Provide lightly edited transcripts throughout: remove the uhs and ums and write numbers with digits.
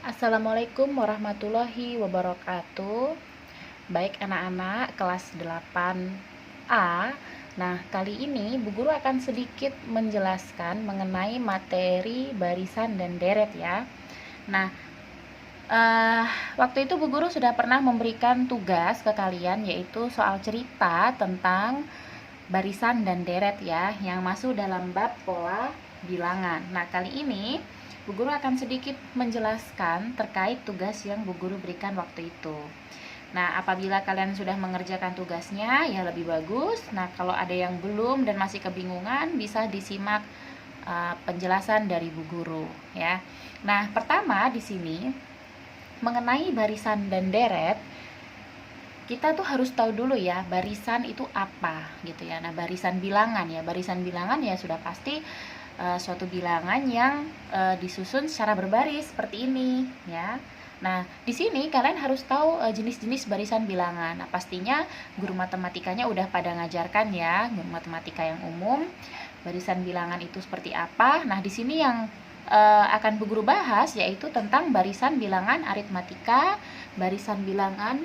Assalamualaikum warahmatullahi wabarakatuh. Baik anak-anak kelas 8A. Nah, kali ini Bu Guru akan sedikit menjelaskan mengenai materi barisan dan deret ya. Nah, waktu itu Bu Guru sudah pernah memberikan tugas ke kalian, yaitu soal cerita tentang barisan dan deret ya, yang masuk dalam bab pola bilangan. Nah, kali ini Bu Guru akan sedikit menjelaskan terkait tugas yang Bu Guru berikan waktu itu. Nah, apabila kalian sudah mengerjakan tugasnya, ya lebih bagus. Nah, kalau ada yang belum dan masih kebingungan, bisa disimak penjelasan dari Bu Guru ya. Nah, pertama di sini mengenai barisan dan deret, kita tuh harus tahu dulu ya, barisan itu apa gitu ya. Nah, barisan bilangan ya sudah pasti suatu bilangan yang disusun secara berbaris seperti ini ya. Nah, di sini kalian harus tahu jenis-jenis barisan bilangan. Nah, pastinya guru matematikanya udah pada ngajarkan ya, guru matematika yang umum, barisan bilangan itu seperti apa. Nah, di sini yang akan Bu Guru bahas yaitu tentang barisan bilangan aritmatika, barisan bilangan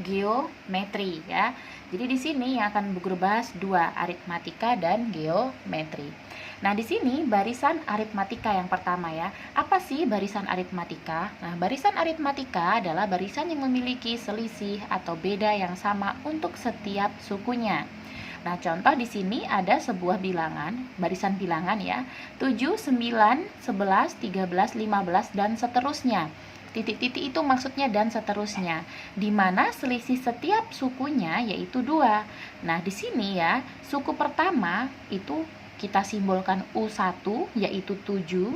geometri ya. Jadi di sini yang akan Bu Guru bahas dua, aritmatika dan geometri. Nah, di sini barisan aritmatika yang pertama ya. Apa sih barisan aritmatika? Nah, barisan aritmatika adalah barisan yang memiliki selisih atau beda yang sama untuk setiap sukunya. Nah, contoh di sini ada sebuah bilangan, barisan bilangan ya, 7, 9, 11, 13, 15 dan seterusnya. Titik-titik itu maksudnya dan seterusnya, di mana selisih setiap sukunya yaitu 2. Nah, di sini ya, suku pertama itu kita simbolkan U1 yaitu 7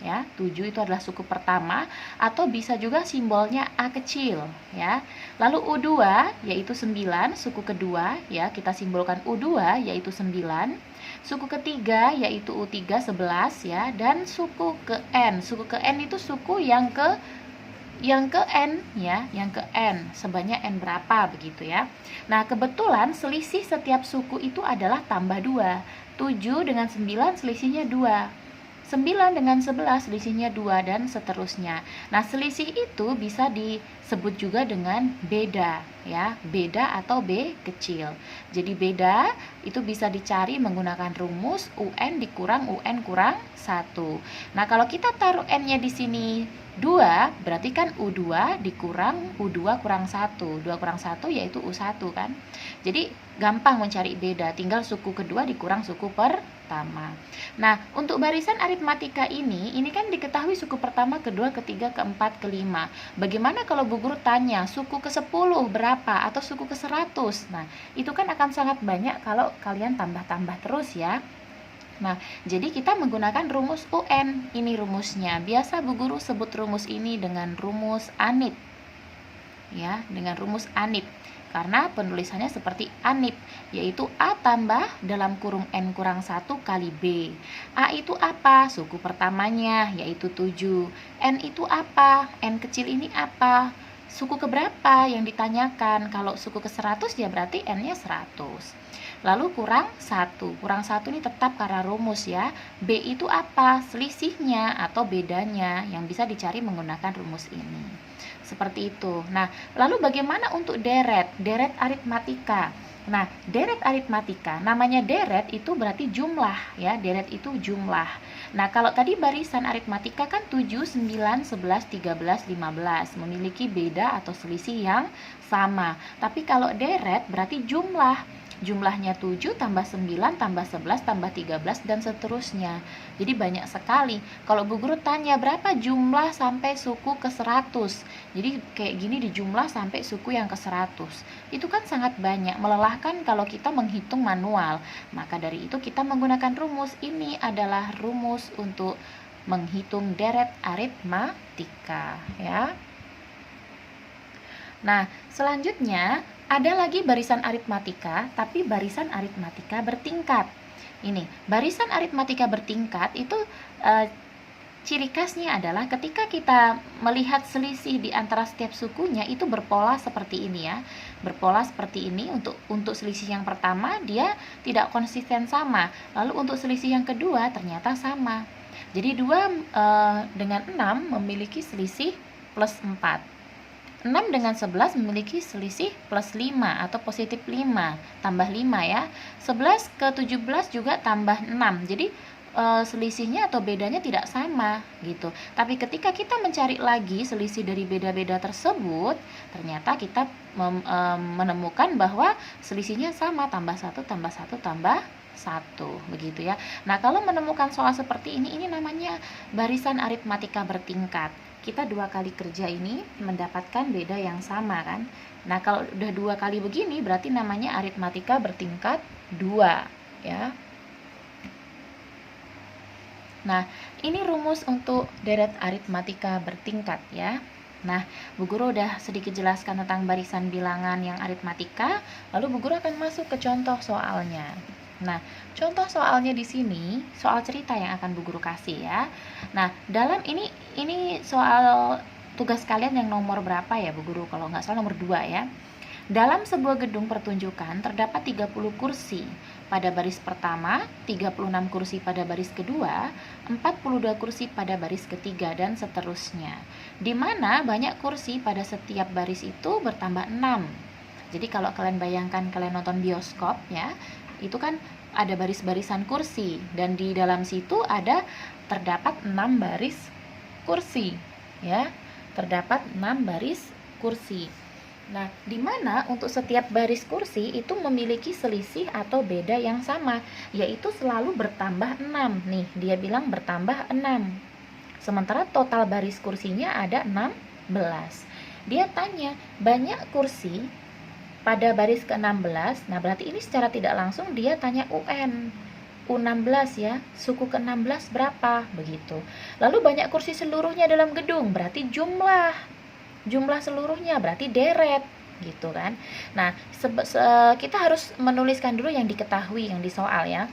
ya. 7 itu adalah suku pertama, atau bisa juga simbolnya A kecil ya. Lalu U2 yaitu 9, suku kedua ya, kita simbolkan U2 yaitu 9. Suku ketiga yaitu U3 11 ya, dan suku ke N. Suku ke N itu suku yang ke N ya, yang ke N, sebanyak N berapa begitu ya. Nah, kebetulan selisih setiap suku itu adalah tambah 2. 7 dengan 9 selisihnya 2. 9 dengan 11 selisihnya 2 dan seterusnya. Nah, selisih itu bisa disebut juga dengan beda ya, beda atau B kecil. Jadi beda itu bisa dicari menggunakan rumus UN dikurang UN kurang 1. Nah, kalau kita taruh N-nya di sini 2, berarti kan U2 dikurang U2 kurang 1. 2 kurang 1 yaitu U1 kan. Jadi gampang mencari beda, tinggal suku kedua dikurang suku pertama. Nah, untuk barisan aritmatika ini kan diketahui suku pertama, kedua, ketiga, keempat, kelima. Bagaimana kalau Bu Guru tanya suku ke-10 berapa atau suku ke-100? Nah, itu kan akan sangat banyak kalau kalian tambah-tambah terus ya. Nah, jadi kita menggunakan rumus UN. Ini rumusnya. Biasa Bu Guru sebut rumus ini dengan rumus ANIT. Ya, dengan rumus ANIT. Karena penulisannya seperti ANIT, yaitu A tambah dalam kurung N kurang 1 kali B. A itu apa? Suku pertamanya, yaitu 7. N itu apa? N kecil ini apa? Suku keberapa yang ditanyakan? Kalau suku ke-100 ya berarti N-nya 100. Lalu kurang 1. Kurang 1 ini tetap karena rumus ya. B itu apa? Selisihnya atau bedanya yang bisa dicari menggunakan rumus ini. Seperti itu. Nah, lalu bagaimana untuk deret? Deret aritmatika. Nah, deret aritmatika, namanya deret itu berarti jumlah ya. Deret itu jumlah. Nah, kalau tadi barisan aritmatika kan 7, 9, 11, 13, 15 memiliki beda atau selisih yang sama. Tapi kalau deret berarti jumlah. Jumlahnya 7 tambah 9 tambah 11 tambah 13 dan seterusnya. Jadi banyak sekali. Kalau Bu Guru tanya berapa jumlah sampai suku ke-100, jadi kayak gini dijumlah sampai suku yang ke-100. Itu kan sangat banyak, melelahkan kalau kita menghitung manual. Maka dari itu kita menggunakan rumus. Ini adalah rumus untuk menghitung deret aritmatika ya. Nah, selanjutnya ada lagi barisan aritmatika, tapi barisan aritmatika bertingkat. Ini, barisan aritmatika bertingkat itu ciri khasnya adalah ketika kita melihat selisih di antara setiap sukunya itu berpola seperti ini ya. Berpola seperti ini untuk selisih yang pertama dia tidak konsisten sama. Lalu untuk selisih yang kedua ternyata sama. Jadi 2 dengan 6 memiliki selisih plus 4. 6 dengan 11 memiliki selisih plus 5 atau positif 5, tambah 5 ya. 11 ke 17 juga tambah 6. Jadi selisihnya atau bedanya tidak sama gitu. Tapi ketika kita mencari lagi selisih dari beda-beda tersebut, ternyata kita menemukan bahwa selisihnya sama, tambah 1 tambah 1 tambah 1 begitu ya. Nah, kalau menemukan soal seperti ini namanya barisan aritmatika bertingkat. Kita 2 kali kerja ini mendapatkan beda yang sama kan. Nah, kalau udah 2 kali begini berarti namanya aritmatika bertingkat 2 ya. Nah, ini rumus untuk deret aritmatika bertingkat ya. Nah, Bu Guru udah sedikit jelaskan tentang barisan bilangan yang aritmatika, lalu Bu Guru akan masuk ke contoh soalnya. Nah, contoh soalnya di sini soal cerita yang akan Bu Guru kasih ya. Nah, dalam ini soal tugas kalian yang nomor berapa ya Bu Guru? Kalau nggak salah nomor 2 ya. Dalam sebuah gedung pertunjukan terdapat 30 kursi pada baris pertama, 36 kursi pada baris kedua, 42 kursi pada baris ketiga, dan seterusnya. Di mana banyak kursi pada setiap baris itu bertambah 6. Jadi kalau kalian bayangkan kalian nonton bioskop ya, itu kan ada baris-barisan kursi, dan di dalam situ terdapat 6 baris kursi ya. Terdapat 6 baris kursi. Nah, di mana untuk setiap baris kursi itu memiliki selisih atau beda yang sama, yaitu selalu bertambah 6. Nih, dia bilang bertambah 6. Sementara total baris kursinya ada 16. Dia tanya, banyak kursi pada baris ke-16. Nah, berarti ini secara tidak langsung dia tanya UN. U16 ya, suku ke-16 berapa? Begitu. Lalu banyak kursi seluruhnya dalam gedung, berarti jumlah seluruhnya, berarti deret gitu kan. Nah, kita harus menuliskan dulu yang diketahui yang di soal ya.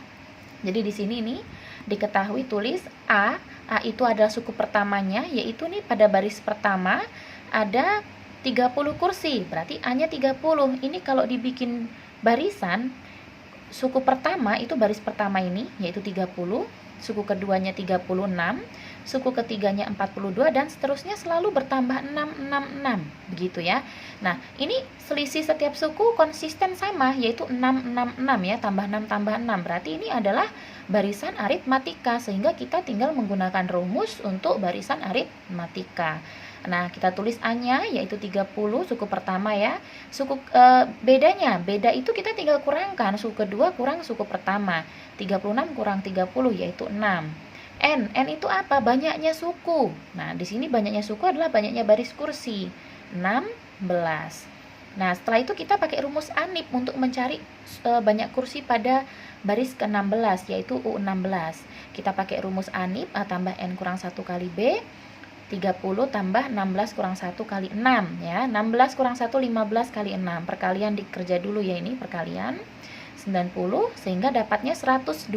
Jadi di sini nih diketahui, tulis A itu adalah suku pertamanya, yaitu nih pada baris pertama ada 30 kursi, berarti A-nya 30. Ini kalau dibikin barisan, suku pertama itu baris pertama ini yaitu 30, suku keduanya 36, suku ketiganya 42, dan seterusnya selalu bertambah 6 begitu ya. Nah, ini selisih setiap suku konsisten sama, yaitu 6 ya, tambah 6 tambah 6. Berarti ini adalah barisan aritmatika, sehingga kita tinggal menggunakan rumus untuk barisan aritmatika. Nah, kita tulis A-nya yaitu 30, suku pertama ya. Beda itu kita tinggal kurangkan, suku kedua kurang suku pertama. 36 kurang 30 yaitu 6. N itu apa? Banyaknya suku. Nah, di sini banyaknya suku adalah banyaknya baris kursi. 16. Nah, setelah itu kita pakai rumus ANIP untuk mencari banyak kursi pada baris ke-16 yaitu U16. Kita pakai rumus ANIP, A tambah N kurang 1 kali B. 30 tambah 16 kurang 1 kali 6 ya. 16 kurang 1 15 kali 6. Perkalian dikerja dulu ya, ini perkalian 90 sehingga dapatnya 120.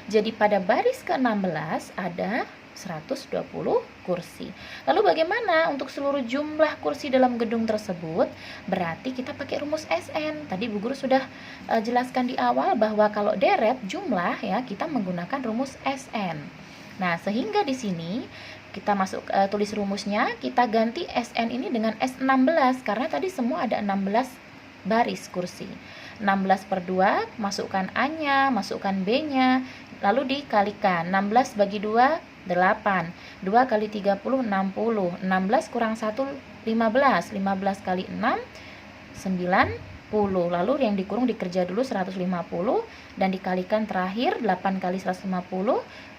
Jadi pada baris ke-16 ada 120 kursi. Lalu bagaimana untuk seluruh jumlah kursi dalam gedung tersebut? Berarti kita pakai rumus SN. Tadi Bu Guru sudah jelaskan di awal bahwa kalau deret jumlah ya kita menggunakan rumus SN. Nah, sehingga di sini kita tulis rumusnya, kita ganti SN ini dengan S16 karena tadi semua ada 16 baris kursi. 16 per 2, masukkan A-nya, masukkan B-nya, lalu dikalikan. 16 bagi 2, 8. 2 kali 30, 60. 16 kurang 1, 15. 15 kali 6, 90. Lalu yang dikurung dikerja dulu 150 dan dikalikan terakhir 8 kali 150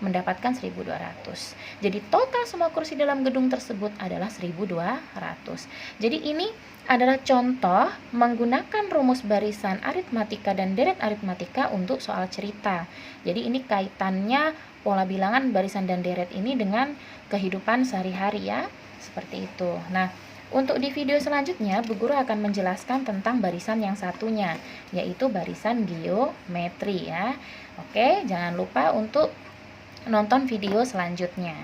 mendapatkan 1200. Jadi total semua kursi dalam gedung tersebut adalah 1200. Jadi ini adalah contoh menggunakan rumus barisan aritmatika dan deret aritmatika untuk soal cerita. Jadi ini kaitannya pola bilangan barisan dan deret ini dengan kehidupan sehari-hari ya, seperti itu. Nah, untuk di video selanjutnya, Bu Guru akan menjelaskan tentang barisan yang satunya, yaitu barisan geometri ya. Oke, jangan lupa untuk nonton video selanjutnya.